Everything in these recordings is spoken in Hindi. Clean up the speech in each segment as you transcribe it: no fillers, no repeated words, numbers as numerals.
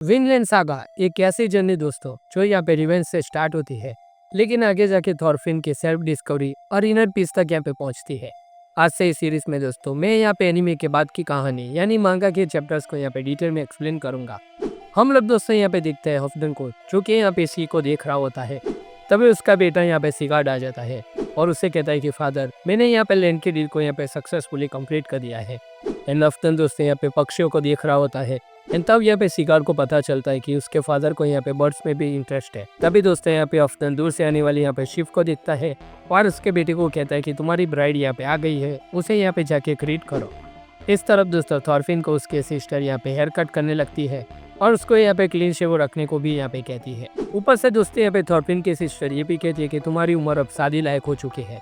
विनलैंड सागा एक ऐसी जर्नी दोस्तों जो यहाँ पे रिवेंज से स्टार्ट होती है, लेकिन आगे जाके थॉरफिन के सेल्फ डिस्कवरी और इनर पीस तक यहाँ पे पहुंचती है। आज से इस सीरीज में दोस्तों मैं यहाँ पे एनिमे के बाद की कहानी यानी मांगा के चैप्टर्स को यहाँ पे डिटेल में एक्सप्लेन करूंगा। हम लोग दोस्तों यहाँ पे देखते हैं हफ्तन को, जो कि यहाँ पे सी को देख रहा होता है। तभी उसका बेटा यहाँ पे सिगार्ड आ जाता है और उसे कहता है कि फादर, मैंने यहाँ पे लैंड के डील को यहाँ पे सक्सेसफुली कंप्लीट कर दिया है। एंड हफ्तन दोस्तों यहाँ पे पक्षियों को देख रहा होता है। एंड तब यहाँ पे सिगार को पता चलता है कि उसके फादर को यहाँ पे बर्ड्स में भी इंटरेस्ट है। तभी दोस्तों यहाँ पे हफ्तन दूर से आने वाली यहाँ पे शिव को देखता है और उसके बेटे को कहता है कि तुम्हारी ब्राइड यहाँ पे आ गई है, उसे यहाँ पे जाके ग्रीट करो। इस तरफ दोस्तों थॉरफिन को उसके सिस्टर यहाँ पे हेयर कट करने लगती है और उसको यहाँ पे क्लीन शेव रखने को भी यहाँ पे कहती है। ऊपर से दोस्तों यहाँ पे थॉरफिन की सिस्टर ये भी कहती है कि तुम्हारी उम्र अब शादी लायक हो चुकी है,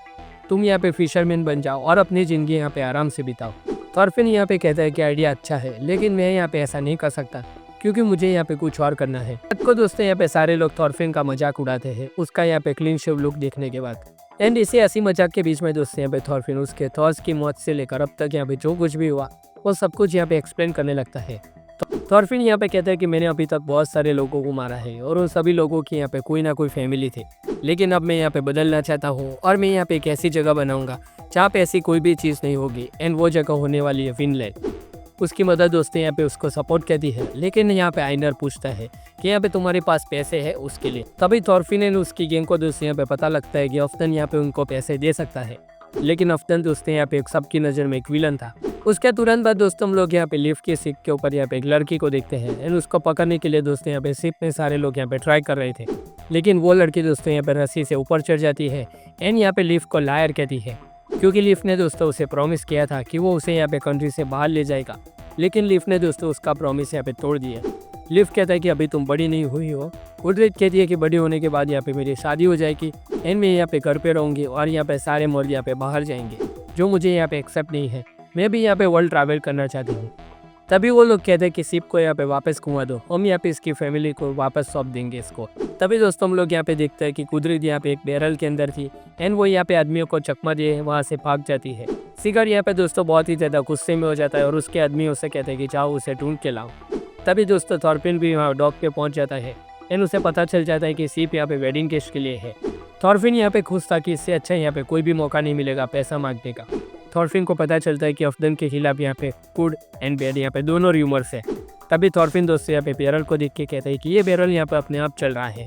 तुम यहाँ पे फिशरमैन बन जाओ और अपनी जिंदगी यहाँ पे आराम से बिताओ। थॉरफिन यहाँ पे कहता है कि आइडिया अच्छा है, लेकिन मैं यहाँ पे ऐसा नहीं कर सकता क्योंकि मुझे यहाँ पे कुछ और करना है। रात को दोस्तों यहाँ पे सारे लोग थॉरफिन का मजाक उड़ाते हैं उसका यहाँ पे क्लीन शेव लुक देखने के बाद। एंड इसी हंसी मजाक के बीच में दोस्तों यहाँ पे थॉरफिन उसके थॉर्स की मौत से लेकर अब तक यहाँ पे जो कुछ भी हुआ वो सब कुछ यहाँ पे एक्सप्लेन करने लगता है। थॉरफिन यहाँ पे कहता है कि मैंने अभी तक बहुत सारे लोगों को मारा है और उन सभी लोगों की यहाँ पे कोई ना कोई फैमिली थी, लेकिन अब मैं यहाँ पे बदलना चाहता हूँ और मैं यहाँ पे एक ऐसी जगह बनाऊंगा जहाँ पे ऐसी कोई भी चीज़ नहीं होगी। एंड वो जगह होने वाली है विनलैंड। उसकी मदद दोस्तों यहाँ पे उसको सपोर्ट करती है, लेकिन यहाँ पे आइनर पूछता है कि यहाँ पे तुम्हारे पास पैसे है उसके लिए। तभी थॉरफिन एंड उसकी गैंग को दोस्तों यहाँ पे पता लगता है कि हफ्तन यहाँ पे उनको पैसे दे सकता है, लेकिन हफ्तन दोस्तों यहाँ पे सबकी नज़र में एक विलन था। उसके तुरंत बाद दोस्तों हम लोग यहाँ पे लिफ्ट के शिप के ऊपर यहाँ पे एक लड़की को देखते हैं एंड उसको पकड़ने के लिए दोस्तों यहाँ पे शिप में सारे लोग यहाँ पे ट्राई कर रहे थे, लेकिन वो लड़की दोस्तों यहाँ पे रस्सी से ऊपर चढ़ जाती है एंड यहाँ पे लिफ्ट को लायर कहती है, क्योंकि लिफ्ट ने दोस्तों उसे प्रॉमिस किया था कि वो उसे यहाँ पे कंट्री से बाहर ले जाएगा, लेकिन लिफ्ट ने दोस्तों उसका प्रॉमिस यहाँ पे तोड़ दिया। लिफ्ट कहता है कि अभी तुम बड़ी नहीं हुई हो। गुडरेज कहती है कि बड़ी होने के बाद यहाँ पे मेरी शादी हो जाएगी एंड मैं यहाँ पे घर पे रहूँगी और यहाँ पे सारे मर्द यहाँ पे बाहर जाएंगे, जो मुझे यहाँ पे एक्सेप्ट नहीं है। मैं भी यहाँ पे वर्ल्ड ट्रैवल करना चाहती हूँ। तभी वो लोग कहते हैं कि शिप को यहाँ पे वापस घुमा दो, हम यहाँ पे इसकी फैमिली को वापस सौंप देंगे इसको। तभी दोस्तों हम लोग यहाँ पे देखते हैं कि गुडरेज यहाँ पे एक बैरल के अंदर थी एंड वो यहाँ पे आदमियों को चकमा दिए वहाँ से भाग जाती है। सिगार यहाँ पे दोस्तों बहुत ही ज़्यादा गुस्से में हो जाता है और उसके आदमियों से कहते हैं कि जाओ उसे ढूंढ के लाओ। तभी दोस्तों थॉरफिन भी वहाँ डॉक पे पहुँच जाता है एंड उसे पता चल जाता है कि शिप यहाँ पे वेडिंग गेस्ट के लिए है। थॉरफिन यहाँ पे खुश था कि इससे अच्छा यहाँ पे कोई भी मौका नहीं मिलेगा पैसा मांगने का। थॉरफिन को पता चलता है कि हफ्तन के खिलाफ यहाँ पे गुड एंड बैड यहाँ पे दोनों र्यूमर्स है। तभी थॉरफिन दोस्तों यहाँ पे बैरल को देख के कहता है कि ये बैरल यहाँ पे अपने आप चल रहा है।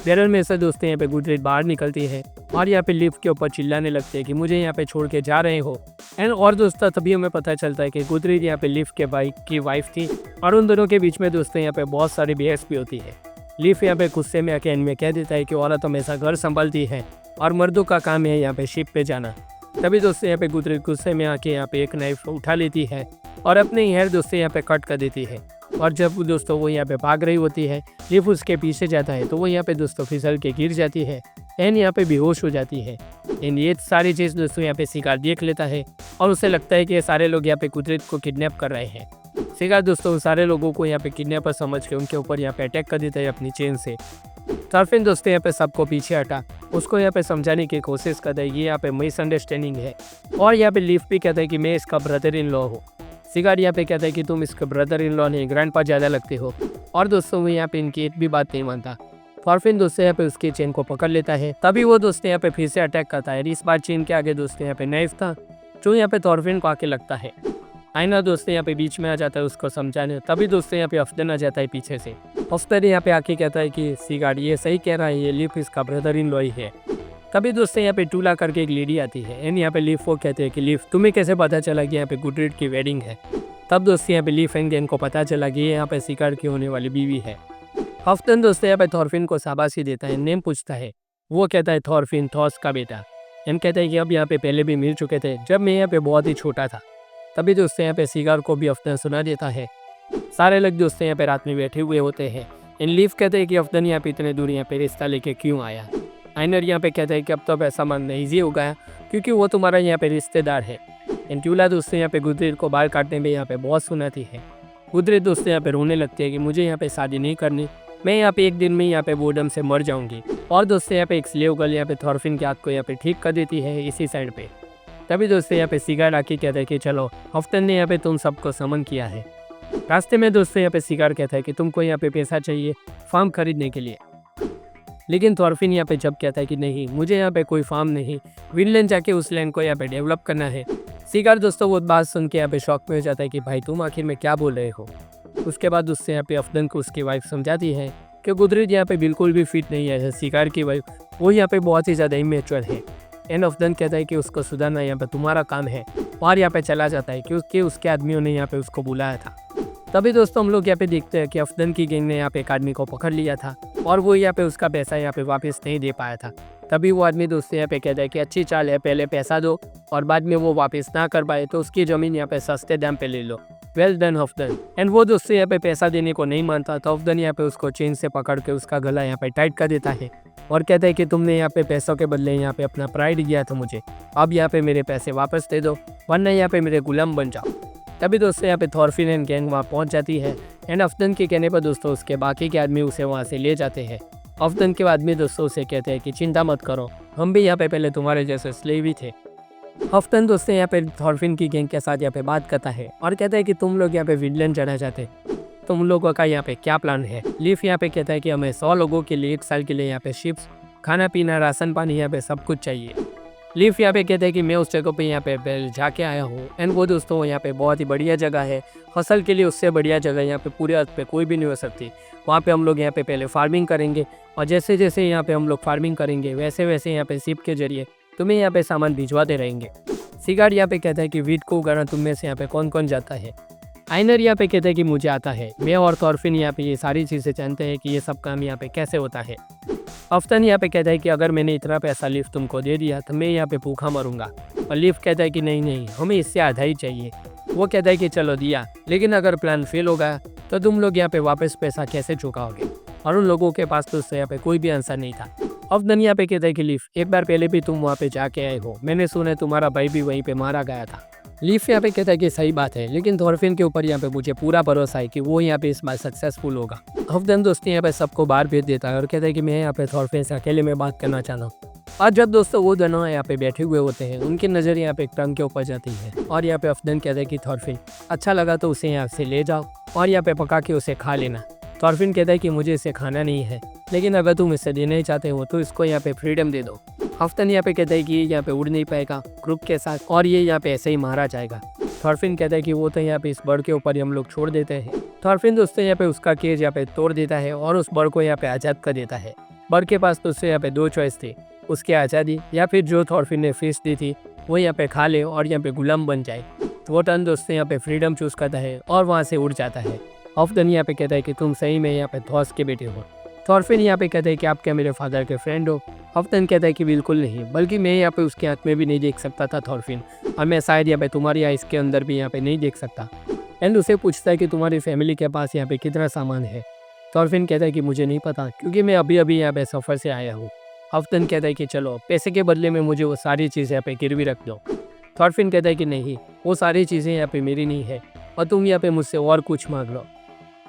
बैरल में से दोस्तों यहाँ पे गुडरेज बाहर निकलती है और यहाँ पे लिफ्ट के ऊपर चिल्लाने लगते हैं कि मुझे यहाँ पे छोड़ के जा रहे हो। एंड और दोस्तों तभी हमें पता चलता है कि गुडरेज यहाँ पे लिफ्ट के भाई की वाइफ थी और उन दोनों के बीच में दोस्तों यहाँ पे बहुत सारी बहस भी होती है। लिफ्ट यहाँ पे गुस्से में आके इनमें कह देता है कि औरत हमेशा घर संभालती है और मर्दों का काम है यहाँ पे शिप पे जाना। तभी दोस्तों यहाँ पे गुडरेज गुस्से में आके यहाँ पे एक नाइफ उठा लेती है और अपने हेयर दोस्तों यहाँ पे कट कर देती है। और जब दोस्तों वो यहाँ पे भाग रही होती है, लिफ्ट उसके पीछे जाता है तो वो यहाँ पे दोस्तों फिसल के गिर जाती है एंड यहाँ पे बेहोश हो जाती है। एंड ये सारी चीज़ दोस्तों यहाँ पे शिकार देख लेता है और उसे लगता है कि ये सारे लोग यहाँ पे गुडरेज को किडनैप कर रहे हैं। शिकार दोस्तों सारे लोगों को यहाँ पे किडनैपर समझ के उनके ऊपर यहाँ पे अटैक कर देता है अपनी चेन से। थॉरफिन दोस्तों यहाँ पे सबको पीछे हटा उसको यहाँ पे समझाने की कोशिश करता है ये यहाँ पे मिसअंडरस्टैंडिंग है और यहाँ पे लिफ्ट भी कहता है कि मैं इसका ब्रदर इन लॉ हूँ। शिकार यहाँ पे कहता है कि तुम इसके ब्रदर इन लॉ नहीं ग्रैंडपा ज़्यादा लगते हो और दोस्तों वो यहाँ पे इनकी एक भी बात नहीं मानता। थॉरफिन दोस्तों यहाँ पे उसकी चेन को पकड़ लेता है। तभी वो दोस्तों यहाँ पे फिर से अटैक करता है। इस बार चेन के आगे दोस्तों यहाँ पे नाइफ था जो यहाँ पे थॉरफिन को आके लगता है। आइना दोस्तों यहाँ पे बीच में आ जाता है उसको समझाने। तभी दोस्तों यहाँ पे हफ्तन आ जाता है पीछे से। हफ्तन यहाँ पे आके कहता है कि सिगार ये सही कह रहा है, ये लिफ्ट इसका ब्रदर इन लॉ ही है। तभी दोस्तों यहाँ पे टूला करके एक लेडी आती है एंड यहाँ पे लिफ्ट को कहते हैं कि लिफ्ट तुम्हें कैसे पता चला कि यहाँ पे गुडरेज की वेडिंग है। तब दोस्तों यहाँ पे लिफ्ट एंड गैंग को पता चला कि ये यहाँ पे शिकार की होने वाली बीवी है। हफ्तन दोस्तों यहाँ पे थॉरफिन को शाबाशी देता है, नेम पूछता है। वो कहता है थॉरफिन, थॉर्स का बेटा। एंड कहता है कि अब यहाँ पे पहले भी मिल चुके थे जब मैं यहाँ पे बहुत ही छोटा था। तभी दोस्तों यहाँ पे शिकार को भी हफ्तन सुना देता है। सारे लोग दोस्तों यहाँ पे रात में बैठे हुए होते हैं। इन लिफ्ट कहते हैं कि हफ्तन यहाँ पे इतने दूर यहाँ पे रिश्ता लेके क्यों आया। आइनर यहाँ पे कहता है कि अब तो ऐसा मानना ईजी हो गया क्योंकि वो तुम्हारा यहाँ पे रिश्तेदार है। एंड ट्यूला दोस्तों यहाँ पे गुडरेज को बाल काटने में यहाँ पे बहुत सुनाती है। गुडरेज दोस्तों यहाँ पे रोने लगती है कि मुझे यहाँ पे शादी नहीं करनी, मैं यहाँ पे एक दिन में यहाँ पे बोर्डम से मर जाऊंगी। और दोस्तों यहाँ पे एक स्लेव गर्ल यहाँ पे थॉरफिन की आँख को यहाँ पे ठीक कर देती है इसी साइड पे। तभी दोस्तों यहाँ पे सिगार आके कहते हैं कि चलो हफ्तन ने यहाँ पे तुम सबको समन किया है। रास्ते में दोस्तों यहाँ पे शिकार कहता है कि तुमको यहाँ पे पैसा चाहिए फार्म खरीदने के लिए, लेकिन थॉरफिन यहाँ पे जब कहता है कि नहीं, मुझे यहाँ पे कोई फार्म नहीं, विनलैंड जाके उस लैंड को यहाँ पे डेवलप करना है। शिकार दोस्तों वो बात सुन के यहाँ पे शॉक में हो जाता है कि भाई तुम आखिर में क्या बोल रहे हो। उसके बाद उससे यहाँ पे अफदन को उसकी वाइफ समझाती है कि गुदरीद यहाँ पे बिल्कुल भी फिट नहीं है। शिकार की वाइफ वो यहाँ पे बहुत ही ज़्यादा इमेच्योर है। एंड अफदन कहता है कि उसको सुधारना यहाँ पे तुम्हारा काम है, और यहाँ पे चला जाता है क्योंकि उसके आदमियों ने यहाँ पे उसको बुलाया था। तभी दोस्तों हम लोग यहाँ पे देखते हैं कि अफदन की गैंग ने यहाँ पे एक आदमी को पकड़ लिया था और वो यहाँ पे उसका पैसा यहाँ पे वापस नहीं दे पाया था। तभी वो आदमी दोस्तों यहाँ पे कहता है कि अच्छी चाल है, पहले पैसा दो और बाद में वो वापस ना कर पाए तो उसकी ज़मीन यहाँ पे सस्ते दाम पे ले लो। Well done Halfdan. एंड वो दोस्तों यहाँ पे पैसा देने को नहीं मानता, तो अफदन यहाँ पे उसको चेन से पकड़ के उसका गला यहाँ पे टाइट कर देता है और कहता है कि तुमने यहाँ पे पैसों के बदले यहाँ पे अपना प्राइड दिया था मुझे, अब यहाँ पे मेरे पैसे वापस दे दो वरना यहाँ पे मेरे गुलाम बन जाओ। तभी दोस्तों यहाँ पे थॉरफिन एंड गैंग वहाँ पहुँच जाती है। एंड अफदन के कहने पर दोस्तों उसके बाकी के आदमी उसे वहाँ से ले जाते हैं। अफदन के आदमी दोस्तों उसे कहते हैं कि चिंता मत करो, हम भी यहाँ पे पहले तुम्हारे जैसे स्लेव ही थे। अफदन दोस्तों यहाँ पे थॉरफिन की गैंग के साथ यहाँ पे बात करता है और कहता है कि तुम लोग यहाँ पे विनलैंड जाना चाहते, तुम लोगों का यहाँ पे क्या प्लान है। लीफ यहाँ पे कहता है कि हमें 100 लोगों के लिए 1 साल के लिए यहाँ पे शिप्स, खाना पीना, राशन पानी, यहाँ पे सब कुछ चाहिए। लीफ यहाँ पे कहते हैं कि मैं उस जगह पे यहाँ पे जाके आया हूँ। एंड वो दोस्तों यहाँ पे बहुत ही बढ़िया जगह है, फसल के लिए उससे बढ़िया जगह यहाँ पे पूरे अर्थ पे कोई भी नहीं हो सकती। वहाँ पे हम लोग यहाँ पे पहले फार्मिंग करेंगे और जैसे जैसे यहाँ पे हम लोग फार्मिंग करेंगे वैसे वैसे यहाँ पे शिप के जरिए तुम्हें यहाँ पे सामान भिजवाते रहेंगे। शिकार यहाँ पे कहता है कि वीट को उगाना तुम में से यहाँ पे कौन कौन जाता है। आइनर यहाँ पे कहता है कि मुझे आता है। मैं और थॉरफिन यहाँ पे ये सारी चीज़ें जानते हैं कि ये सब काम यहाँ पे कैसे होता है। अफदन यहाँ पे कहता है कि अगर मैंने इतना पैसा लीफ तुमको दे दिया तो मैं यहाँ पे भूखा मरूंगा। और लीफ कहता है कि नहीं नहीं, हमें इससे आधा ही चाहिए। वो कहता है कि चलो दिया, लेकिन अगर प्लान फेल हो गया तो तुम लोग यहाँ पे वापस पैसा कैसे चुकाओगे। और उन लोगों के पास तो उससे यहाँ पे कोई भी आंसर नहीं था। अफदन यहाँ पे कहता है कि लीफ एक बार पहले भी तुम वहाँ पे जाके आए हो, मैंने सुना है तुम्हारा भाई भी वहीं पे मारा गया था। लीफ यहाँ पे कहता है कि सही बात है, लेकिन थॉरफिन के ऊपर यहाँ पे मुझे पूरा भरोसा है कि वो यहाँ पे इस बार सक्सेसफुल होगा। अफदन दोस्तों यहाँ पे सबको बाहर भेज देता है और कहता है कि मैं यहाँ पे थॉरफिन से अकेले में बात करना चाहता हूँ। और जब दोस्तों वो दोनों यहाँ पे बैठे हुए होते हैं उनकी नज़र यहाँ पे एक टंग के ऊपर जाती है और यहाँ पे अफदन कहता है कि थॉरफिन अच्छा लगा तो उसे यहाँ से ले जाओ और यहाँ पे पका के उसे खा लेना। थॉरफिन कहता है कि मुझे इसे खाना नहीं है, लेकिन अगर तुम इसे देना ही चाहते हो तो इसको यहाँ पे फ्रीडम दे दो। अफदन यहाँ पे कहता है कि ये यहाँ पे उड़ नहीं पाएगा ग्रुप के साथ और ये यहाँ पे ऐसे ही मारा जाएगा। थॉरफिन कहता है कि वो तो यहाँ पे इस बर्ड के ऊपर ही हम लोग छोड़ देते हैं। थॉरफिन दोस्तों यहाँ पे उसका केज यहाँ पे तोड़ देता है और उस बर्ड को यहाँ पे आज़ाद कर देता है। बर्ड के पास दोस्तों यहाँ पे 2 चॉइस थी, उसकी आज़ादी या फिर जो थॉरफिन ने फिश दी थी वो यहाँ पे खा ले और यहाँ पे गुलाम बन जाए। तो वो टर्न दोस्तों यहाँ पे फ्रीडम चूज़ करता है और वहाँ से उड़ जाता है। अफदन यहाँ पे कहता है कि तुम सही में यहाँ पे थॉस के बेटे हो। थॉरफिन यहाँ पे कहता है कि आप क्या मेरे फादर के फ्रेंड हो। अफदन कहता है कि बिल्कुल नहीं, बल्कि मैं यहाँ पे उसके आँख में भी नहीं देख सकता था थॉरफिन, और मैं शायद यहाँ पे तुम्हारी आइस के अंदर भी यहाँ पे नहीं देख सकता। एंड उसे पूछता है कि तुम्हारी फैमिली के पास यहाँ पे कितना सामान है। थॉरफिन कहता है कि मुझे नहीं पता क्योंकि मैं अभी अभी यहाँ पे सफ़र से आया हूँ। अफदन कहता है कि चलो पैसे के बदले में मुझे वो सारी चीज़ें यहाँ पे गिरवी रख दो। थॉरफिन कहता है कि नहीं, वो सारी चीज़ें यहाँ पे मेरी नहीं है और तुम यहाँ पे मुझसे और कुछ मांग लो।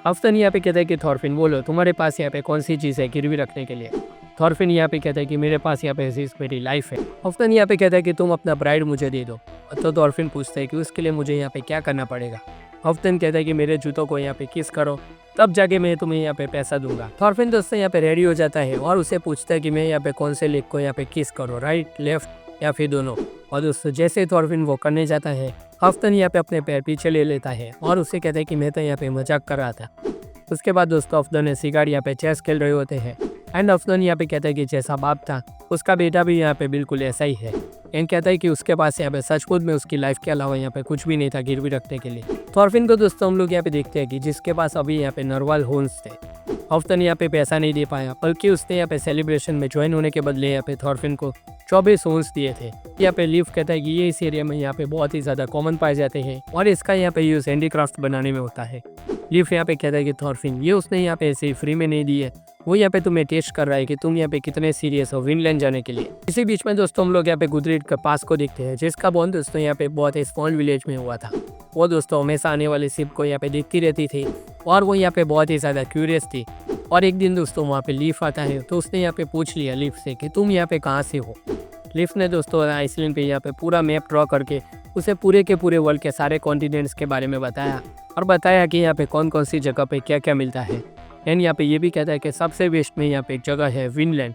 अफदन यहाँ पे कहता है कि थॉरफिन बोलो तुम्हारे पास यहाँ पे कौन सी चीज़ है गिरवी रखने के लिए। थॉरफिन यहाँ पे कहता है कि मेरे पास यहाँ पे मेरी लाइफ है। अफदन यहाँ पे कहता है कि तुम अपना ब्राइड मुझे दे दो। तो थॉरफिन पूछता है कि उसके लिए मुझे यहाँ पे क्या करना पड़ेगा। अफदन कहता है कि मेरे जूतों को यहाँ पे किस करो, तब जाके मैं तुम्हें यहाँ पे पैसा दूंगा। थॉरफिन दोस्तों यहाँ पे रेडी हो जाता है और उसे पूछता है कि मैं यहाँ पे कौन से लेग को यहाँ पे किस करो, राइट, लेफ्ट या फिर दोनों। और दोस्तों जैसे थॉरफिन वो करने जाता है अफदन यहाँ पे अपने पैर पीछे ले लेता है और उसे कहता है कि मैं तो यहाँ पे मजाक कर रहा था। उसके बाद दोस्तों अफदन ने शिकार यहाँ पे चेस खेल रहे होते हैं। एंड अफदन यहाँ पे कहता है कि जैसा बाप था उसका बेटा भी यहाँ पे बिल्कुल ऐसा ही है। एंड कहता है कि उसके पास यहाँ पे सचमुच में उसकी लाइफ के अलावा यहाँ पे कुछ भी नहीं था गिरवी रखने के लिए। थॉरफिन को दोस्तों हम लोग यहाँ पे देखते हैं कि जिसके पास अभी यहाँ पे नरवाल होन्स थे। अफदन यहाँ पे पैसा नहीं दे पाया, बल्कि उसने यहाँ पे सेलिब्रेशन में ज्वाइन होने के बदले यहाँ पे थॉरफिन को 24 होन्स दिए थे। यहाँ पे लीफ कहता है कि ये इस एरिया में यहाँ पे बहुत ही ज़्यादा कॉमन पाए जाते हैं और इसका यहाँ पे यूज़ हैंडीक्राफ्ट बनाने में होता है। लीफ यहाँ पे कहता है कि थॉरफिन ये उसने यहाँ पे ऐसे ही फ्री में नहीं दी है, वो यहाँ पे तुम्हें टेस्ट कर रहा है कि तुम यहाँ पे कितने सीरियस हो विनलैंड जाने के लिए। इसी बीच में दोस्तों हम लोग यहाँ पे गुदरीड के पास को देखते हैं, जिसका बॉन्ड दोस्तों यहाँ पे बहुत ही स्मॉल विलेज में हुआ था। वो दोस्तों हमेशा आने वाले शिप को यहाँ पे देखती रहती थी और वो यहाँ पे बहुत ही ज़्यादा क्यूरियस थी। और एक दिन दोस्तों वहाँ पे लीफ आता है तो उसने यहाँ पे पूछ लिया लीफ से कि तुम यहाँ पे कहाँ से हो। लीफ ने दोस्तों आइसलैंड पे यहाँ पे पूरा मैप ड्रॉ करके उसे पूरे के पूरे वर्ल्ड के सारे कॉन्टिनेंट्स के बारे में बताया और बताया कि यहाँ पे कौन कौन सी जगह पे क्या क्या मिलता है। एंड यहाँ पे ये भी कहता है कि सबसे वेस्ट में यहाँ पे एक जगह है विनलैंड।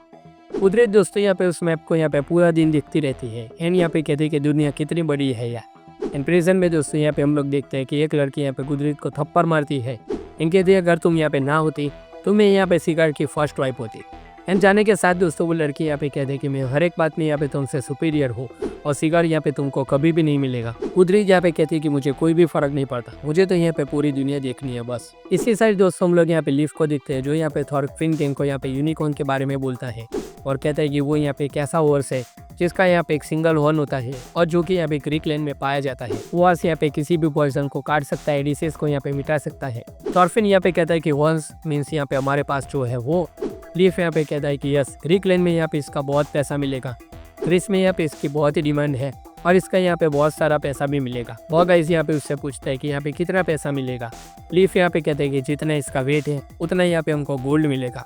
कुदरत दोस्तों यहाँ पे उस मैप को यहाँ पे पूरा दिन दिखती रहती है। एंड यहाँ पे कहते हैं कि दुनिया कितनी बड़ी है यार। एंड प्रेजेंट में दोस्तों यहाँ पे हम लोग देखते हैं कि एक लड़की यहाँ पे कुदरत को थप्पड़ मारती है। एंड कहती है अगर तुम यहाँ पे ना होती तो मैं यहाँ पे शिकार की फर्स्ट वाइफ होती। एंड जाने के साथ दोस्तों वो लड़की यहाँ पे कहते हैं कि मैं हर एक बात में यहाँ पे तुमसे सुपीरियर हूँ और शिकार यहाँ पे तुमको कभी भी नहीं मिलेगा। कुदरत यहाँ पे कहती है कि मुझे कोई भी फर्क नहीं पड़ता, मुझे तो यहाँ पे पूरी दुनिया देखनी है बस। इसी साइड दोस्तों हम लोग यहाँ पे लीफ को देखते हैं जो यहाँ पे थॉरफिन किंग को यहाँ पे यूनिकॉर्न के बारे में बोलता है और कहता है कि वो यहाँ पे एक ऐसा हॉर्स है जिसका यहाँ पे एक सिंगल हॉर्न होता है और जो कि यहाँ पे ग्रीक लैंड में पाया जाता है। वो हॉर्स यहाँ पे किसी भी पॉइजन को काट सकता है, डिसीज को यहाँ पे मिटा सकता है। थॉरफिन यहाँ पे कहता है कि हॉर्स मीन्स यहाँ पे हमारे पास जो है वो। लीफ यहाँ पे कहता है कि यस, ग्रीक लैंड में यहाँ पे इसका बहुत पैसा मिलेगा, ग्रीस में यहाँ पे इसकी बहुत ही डिमांड है और इसका यहाँ पे बहुत सारा पैसा भी मिलेगा। वो गाइस यहाँ पे उससे पूछता है कि यहाँ पे कितना पैसा मिलेगा। लीफ यहाँ पे कहते हैं कि जितना इसका वेट है उतना यहाँ पे हमको गोल्ड मिलेगा।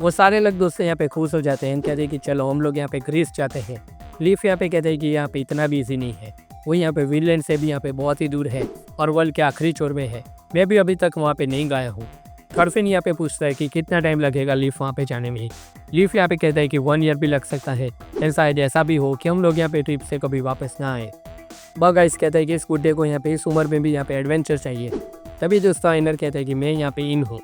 वो सारे लोग दोस्तों यहाँ पे खुश हो जाते हैं, कहते हैं कि चलो हम लोग यहाँ पे ग्रीस जाते हैं। लीफ यहाँ पे कहते हैं कि यहाँ पे इतना भी ईजी नहीं है, वो यहाँ पे विनलैंड से भी यहाँ पे बहुत ही दूर है और वर्ल्ड के आखिरी छोर में है, मैं भी अभी तक वहाँ पे नहीं गया हूँ। थॉरफिन यहाँ पे पूछता है कि कितना टाइम लगेगा लीफ वहाँ पे जाने में। लीफ यहाँ पे कहता है कि 1 ईयर भी लग सकता है, शायद ऐसा भी हो कि हम लोग यहाँ पे ट्रिप से कभी वापस ना आए। गाइस कहता है कि इस गुड्डे को यहाँ पे इस उम्र में भी यहाँ पे एडवेंचर चाहिए। तभी दोस्तों आइनर कहता है कि मैं यहाँ पे इन हूँ।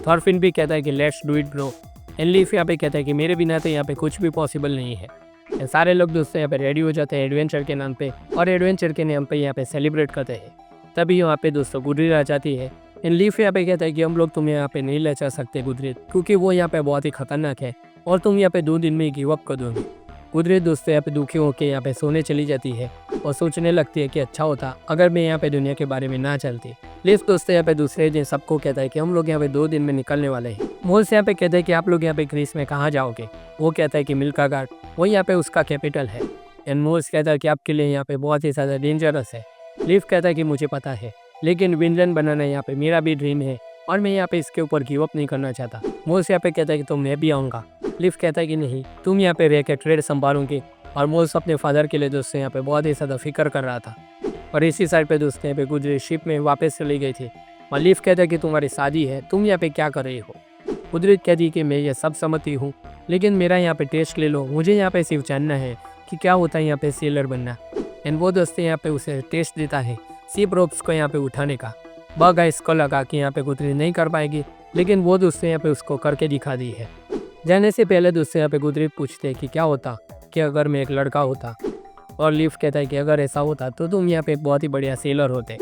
थॉरफिन भी कहता है कि let's do it bro. And leaf यहाँ पे कहता है कि मेरे बिना तो यहाँ पे कुछ भी पॉसिबल नहीं है। सारे लोग दोस्तों यहाँ पे रेडी हो जाते हैं एडवेंचर के नाम पे और एडवेंचर के नाम पे यहाँ पे सेलिब्रेट करते हैं। तभी यहाँ पे दोस्तों गुडरी आ जाती है। एंड लीफ यहाँ पे कहता है कि हम लोग तुम्हें यहाँ पे नहीं ले जा सकते गुजरेत, क्योंकि वो यहाँ पे बहुत ही खतरनाक है और तुम यहाँ पे 2 दिन में ही गिव अप कर दोगे। गुजरेत दोस्तों यहाँ पे दुखी होकर यहाँ पे सोने चली जाती है और सोचने लगती है कि अच्छा होता अगर मैं यहाँ पे दुनिया के बारे में ना चलती। लीफ दोस्तों यहाँ पे दूसरे दिन सबको कहता है कि हम लोग यहाँ पे 2 दिन में निकलने वाले हैं। मोल्स यहाँ पे कहते हैं कि आप लोग यहाँ पे ग्रीस में कहाँ जाओगे। वो कहता है कि मिल्का गार्ड, वो यहाँ पे उसका कैपिटल है। एंड मोल्स कहता है कि आपके लिए यहाँ पे बहुत ही ज़्यादा डेंजरस है। लीफ कहता है कि मुझे पता है, लेकिन विनलैंड बनाना यहाँ पे मेरा भी ड्रीम है और मैं यहाँ पे इसके ऊपर गिव अप नहीं करना चाहता। मोल्स यहाँ पे कहता है कि तो मैं भी आऊँगा। लीफ कहता है कि नहीं, तुम यहाँ पे रह के ट्रेड संभालोगे। और मोल्स अपने फादर के लिए दोस्तों यहाँ पे बहुत ही ज़्यादा फिक्र कर रहा था। और इसी साइड पे दोस्तों यहाँ पे गुजरे शिप में वापस चली गई थी। और लीफ कहता है कि तुम्हारी शादी है, तुम यहाँ पे क्या कर रही हो। कुदरत कहती है कि मैं ये सब समझती हूँ, लेकिन मेरा यहाँ पे टेस्ट ले लो, मुझे यहाँ पे सिर्फ जानना है कि क्या होता है यहाँ पे सेलर बनना। एंड वो दोस्तों यहाँ पे उसे टेस्ट देता है शिप रोप्स को यहाँ पे उठाने का। बगा इसको लगा कि यहाँ पे गुजरी नहीं कर पाएगी, लेकिन वो दोस्तों यहाँ पे उसको करके दिखा दी है। जाने से पहले दोस्तों यहाँ पे गुजरी पूछते हैं कि क्या होता कि अगर मैं एक लड़का होता। और लीफ कहता है कि अगर ऐसा होता तो तुम यहाँ पे एक बहुत ही बढ़िया सेलर होते।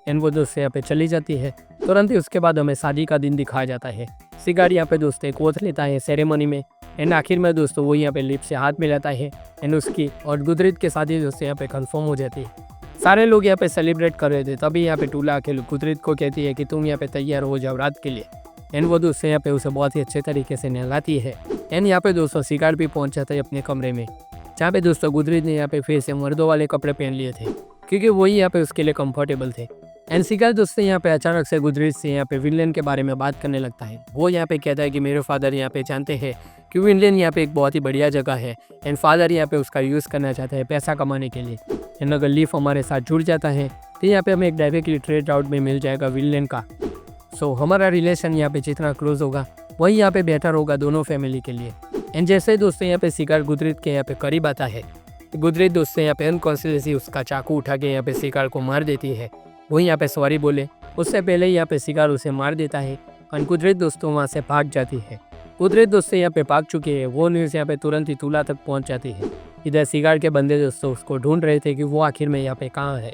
एंड वो दोस्तों यहाँ पे चली जाती है। तुरंत ही उसके बाद हमें शादी का दिन दिखाया जाता है। शिकार यहाँ पे दोस्तों एक ओथ लेता है सेरेमनी में। एंड आखिर में दोस्तों वो यहाँ पे लीफ से हाथ मिलाता है एंड उसकी और गुजरीत के शादी दोस्तों यहाँ पे कंफर्म हो जाती है। सारे लोग यहाँ पे सेलिब्रेट कर रहे थे। तभी यहाँ पे टूला आके गुजरीत को कहती है कि तुम यहाँ पे तैयार हो जाओ रात के लिए। एंड वो दोस्तों यहाँ पे उसे बहुत ही अच्छे तरीके से नहलाती है। एंड यहाँ पे दोस्तों शिकार भी पहुँच जाता है अपने कमरे में, जहाँ पे दोस्तों गुजरीत ने यहाँ पे फिर से मर्दों वाले कपड़े पहन लिए थे, क्योंकि वही यहाँ पे उसके लिए कंफर्टेबल थे। एंड शिकार दोस्तों यहाँ पे अचानक से गुजरीत से यहाँ पे विनलैंड के बारे में बात करने लगता है। वो यहाँ पे कहता है कि मेरे फादर यहाँ पे जानते हैं कि विनलैंड यहाँ पे एक बहुत ही बढ़िया जगह है एंड फादर यहाँ पे उसका यूज़ करना चाहता है पैसा कमाने के लिए। एंड अगर लीफ हमारे साथ जुड़ जाता है तो यहाँ पे हमें एक डायरेक्टली ट्रेड राउट में मिल जाएगा विनलैंड का। सो हमारा रिलेशन यहाँ पे जितना क्लोज होगा वही यहाँ पे बेहतर होगा दोनों फैमिली के लिए। एंड जैसे दोस्तों यहाँ पे शिकार गुजरीत के यहाँ पे करीब आता है, गुजरीत दोस्तों यहाँ पे अनकॉन्शियसली उसका चाकू उठा के यहाँ पे शिकार को मार देती है। वो यहाँ पे सॉरी बोले उससे पहले यहाँ पे शिकार उसे मार देता है और गुजरीत दोस्तों वहाँ से भाग जाती है। गुजरीत दोस्तों यहाँ पे भाग चुके हैं। वो न्यूज़ यहाँ पे तुरंत ही तूला तक पहुँच जाती है। इधर शिकार के बंदे दोस्तों उसको ढूंढ रहे थे कि वो आखिर में यहाँ पे कहाँ है।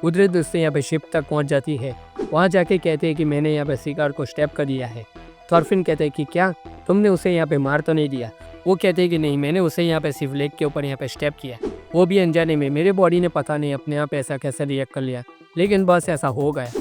गुजरीत दोस्तों यहाँ पे शिप तक पहुँच जाती है। वहाँ जाके कहते हैं कि मैंने यहाँ पे शिकार को स्टेप कर दिया है। थॉरफिन कहते हैं कि क्या तुमने उसे यहाँ पे मार तो नहीं दिया। वो कहते हैं कि नहीं, मैंने उसे यहाँ पे सिर्फ लेग के ऊपर यहाँ पे स्टेप किया, वो भी अनजाने में। मेरे बॉडी ने पता नहीं अपने आप ऐसा कैसे रिएक्ट कर लिया, लेकिन बस ऐसा हो गया।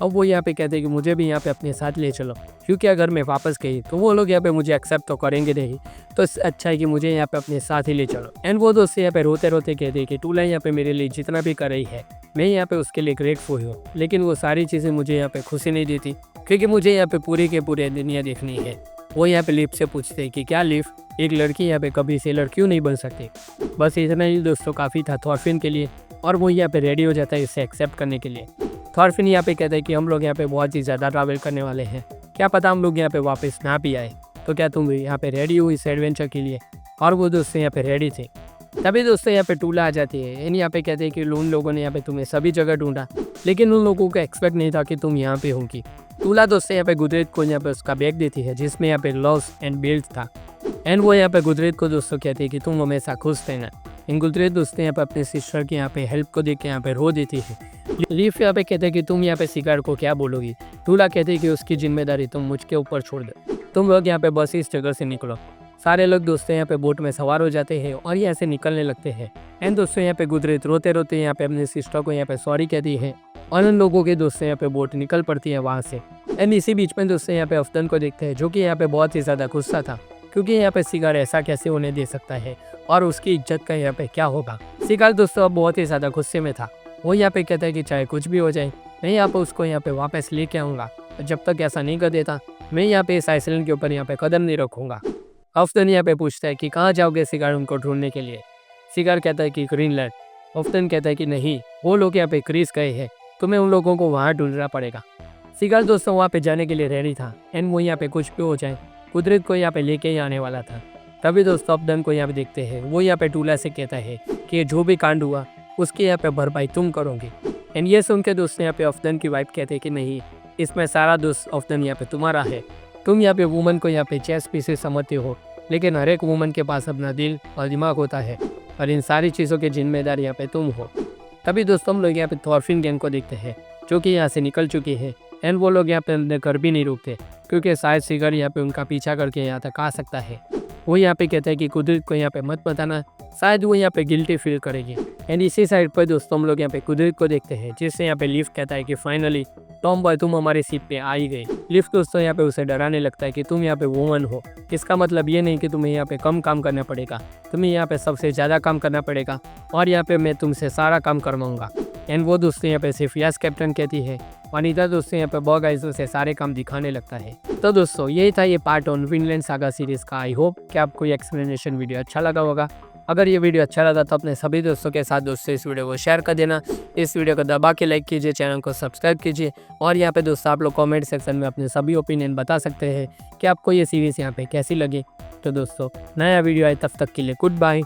अब वो यहाँ पे कहते हैं कि मुझे भी यहाँ पे अपने साथ ले चलो, क्योंकि अगर मैं वापस गई तो वो लोग यहाँ पे मुझे एक्सेप्ट तो करेंगे नहीं, तो अच्छा है कि मुझे यहाँ पे अपने साथ ही ले चलो। एंड वो दोस्त यहाँ पे रोते रोते कहते हैं कि टूला यहाँ पे मेरे लिए जितना भी कर रही है मैं यहाँ पे उसके लिए ग्रेटफुल हूँ, लेकिन वो सारी चीज़ें मुझे यहाँ पे खुशी नहीं देती, क्योंकि मुझे यहाँ पे पूरी के पूरे दुनिया देखनी है। वो यहाँ पे लीफ से पूछते हैं कि क्या लीफ, एक लड़की यहाँ पे कभी सेलर क्यों नहीं बन सकती। बस इतना ही दोस्तों काफ़ी था थॉरफिन के लिए और वो यहाँ पे रेडी हो जाता है इसे एक्सेप्ट करने के लिए। थॉरफिन यहाँ पे कहता है कि हम लोग यहाँ पे बहुत ही ज़्यादा ट्रैवल करने वाले हैं, क्या पता हम लोग यहाँ पे वापस ना भी आए, तो क्या तुम यहाँ पे रेडी हो इस एडवेंचर के लिए। और वो दोस्तों यहाँ पे रेडी थे। तभी दोस्तों यहाँ पे टूला आ जाती है एंड यहाँ पे कहते हैं कि उन लोगों ने यहाँ पे तुम्हें सभी जगह ढूंढा, लेकिन उन लोगों को एक्सपेक्ट नहीं था कि तुम यहाँ पे होगी। टूला दोस्तों यहाँ पे गुजरेत को यहाँ पे उसका बैग देती है जिसमें यहाँ पे ग्लव्स एंड बेल्ट था एंड वो यहाँ पे गुजरेत को दोस्तों कहती है कि तुम हमेशा खुश रहना। इन गुजरेत दोस्तों यहाँ पे अपने सिस्टर की यहाँ पे हेल्प को देख के यहाँ पे रो देती है। लीफ यहाँ पे कहते हैं कि तुम यहाँ पे शिकार को क्या बोलोगी। टूला कहते हैं कि उसकी जिम्मेदारी तुम मुझके ऊपर छोड़ दो, तुम लोग यहाँ पे बस इस जगह से निकलो। सारे लोग दोस्तों यहाँ पे बोट में सवार हो जाते हैं और यहाँ से निकलने लगते हैं एंड दोस्तों यहाँ पे गुजरेत रोते रोते यहाँ पे अपने सिस्टर को यहाँ पे सॉरी कहती है और उन लोगों के दोस्तों यहाँ पे बोट निकल पड़ती है वहाँ से। एंड इसी बीच में दोस्तों यहाँ पे अफदन को देखते हैं जो कि यहाँ पे बहुत ही ज़्यादा गुस्सा था, क्योंकि यहाँ पे शिकार ऐसा कैसे होने दे सकता है और उसकी इज्जत का यहाँ पे क्या होगा। शिकार दोस्तों अब बहुत ही ज़्यादा गुस्से में था। वो यहाँ पे कहता है कि चाहे कुछ भी हो जाए मैं यहाँ पे उसको यहाँ पे वापस लेके आऊँगा, जब तक ऐसा नहीं कर देता मैं यहाँ पे इस आइसलैंड के ऊपर यहाँ पे कदम नहीं रखूँगा। अफदन यहाँ पे पूछता है कि कहाँ जाओगे शिकार उनको ढूंढने के लिए। शिकार कहता है कि ग्रीनलैंड। अफदन कहता है कि नहीं, वो लोग यहाँ पे क्रीज गए हैं, तुम्हें उन लोगों को वहाँ ढूंढना पड़ेगा। शिकार दोस्तों वहाँ पे जाने के लिए रेडी था एंड वो यहाँ पे कुछ भी हो जाए कुदरत को यहाँ पे लेके ही आने वाला था। तभी दोस्तों अफदन को यहाँ पे देखते हैं, वो यहाँ पे टूला से कहता है कि जो भी कांड हुआ उसकी यहाँ पे भरपाई तुम करोगे। एंड ये सुन के दोस्तों यहाँ पे अफदन की वाइफ कहते हैं कि नहीं, इसमें सारा दोस्त अफदन यहाँ पे तुम्हारा है। तुम यहाँ पे वुमन को यहाँ पे चेस पीसेस समझते हो, लेकिन हर एक वुमन के पास अपना दिल और दिमाग होता है और इन सारी चीज़ों की जिम्मेदार यहाँ पे तुम हो। तभी दोस्तों हम लोग यहाँ पे थॉरफिन गैंग को देखते हैं जो कि यहाँ से निकल चुकी है एंड वो लोग यहाँ पे अंदर घर भी नहीं रुकते, क्योंकि शायद शिकार यहाँ पे उनका पीछा करके यहाँ तक आ सकता है। वो यहाँ पे कहते हैं कि कुदरत को यहाँ पे मत बताना, शायद वो यहाँ पे गिल्टी फील करेगी। एंड इसी साइड पर दोस्तों हम लोग यहाँ पे कुदरत को देखते हैं जिससे यहाँ पे लिफ कहता है कि फाइनली टॉम बॉय तुम हमारे शिप पे आ ही गए। लिफ दोस्तों यहाँ पे उसे डराने लगता है कि तुम यहाँ पे वुमन हो, इसका मतलब ये नहीं कि तुम्हें यहाँ पे कम काम करना पड़ेगा, तुम्हें यहाँ पे सबसे ज़्यादा काम करना पड़ेगा और यहाँ पे मैं तुमसे सारा काम करवाऊंगा। एंड वो दोस्तों यहाँ पे सिर्फ यस कैप्टन कहती है और इधर दोस्तों यहाँ पे बॉग आइज़ से सारे काम दिखाने लगता है। तो दोस्तों यही था ये part on Vinland Saga series का। आई होप कि आपको ये एक्सप्लेनेशन वीडियो अच्छा लगा होगा। अगर ये वीडियो अच्छा लगा तो अपने सभी दोस्तों के साथ दोस्तों इस वीडियो को शेयर कर देना। इस वीडियो को दबा के लाइक कीजिए, चैनल को सब्सक्राइब कीजिए और यहाँ पे दोस्तों आप लोग कमेंट सेक्शन में अपने सभी ओपिनियन बता सकते हैं कि आपको ये सीरीज़ यहाँ पे कैसी लगी। तो दोस्तों नया वीडियो आए तब तक के लिए गुड बाय।